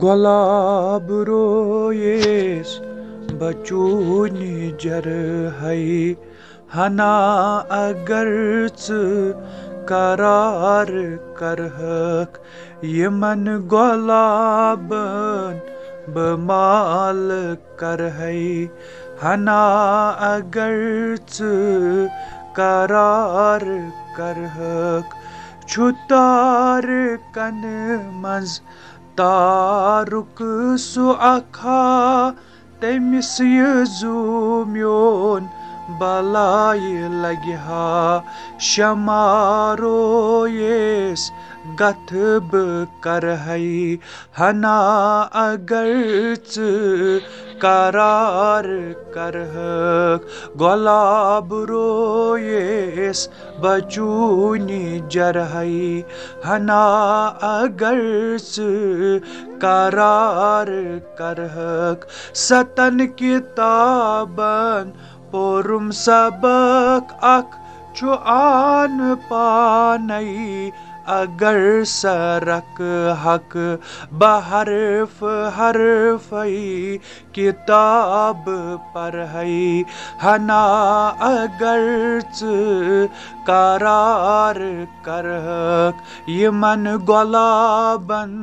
गुलाब रोयेस बचून जरहै हना अगर करार करहक यमन गुलाबन बमाल करहै हना अगर करार करहक छुतार कन मज तारुक सु अखा तमिस यजू म्योन बलाय लग्हा शमारोयेस गथ ब करहै हना अगर करार करहक गुलाब रोयेस बचून जरहै हना अगर करार करहक सतन किताबन पोरुम सबक अख छु आन पानै अगर सरक हक बहरफ हरफै किताब पढ़ै हना अगर करार करहक यमन गुलाबन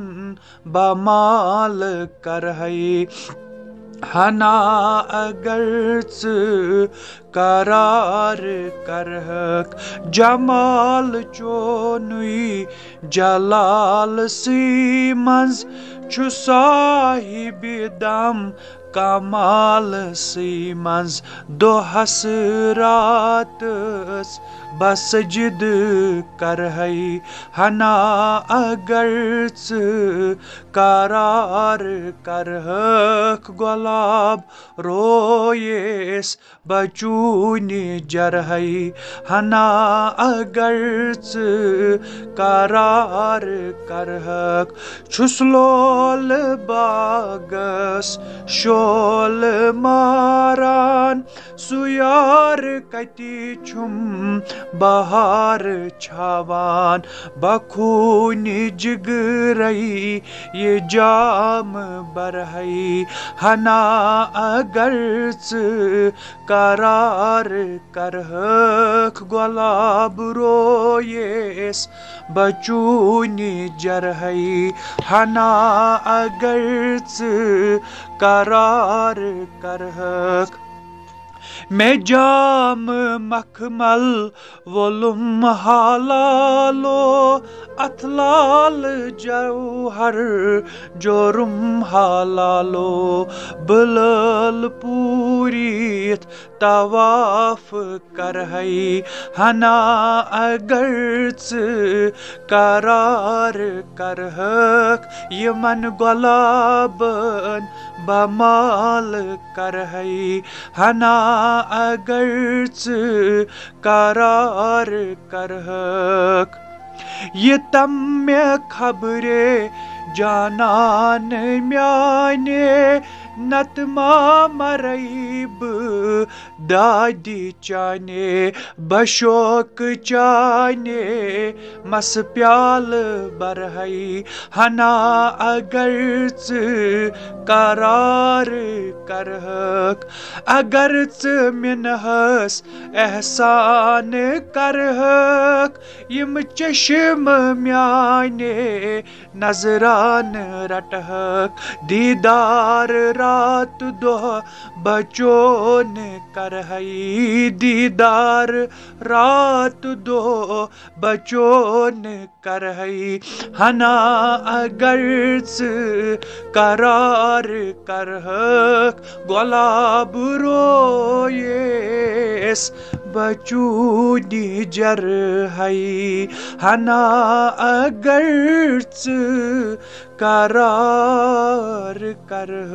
बमाल करहै हना अगर करार करहक जमाल चोनुई जलाल सी मंज छु साहिब दम कमाल सी मंज दोहस रातस बसजिद करहै हना अगर करार करहक गुलाब रोयेस बचून जरहै हना अगर करार करहक छुसलोल बागस शोल मारान सुयार कति छुम बहार छावान बखून जिगरै ये जाम बरहै हना अगर करार करहक गुलाब रोयेस बचून जरहै हना अगर करार करहक मैं जाम मखमल वोलुम हालालो अथलाल जौहर जोरुम हालालो बलल पूरीत तवाफ करहै हना अगर करार करहक यमन गुलाबन बमाल करहै हना अगर करार करहक ये तम्य खबरे जानान म्याने नतमा मरैब दादी चाने बशोक चाने मस प्याल बरहै हना अगर करार करहक अगर मिनहस एहसान करहक यम चश्म म्याने नजरान रटहक दीदार रात दोह बचोन करहै दीदार रात दो बचोन करहै हना अगर करार करहक गुलाब रोयेस बचून जरहै हना अगर करार करहक।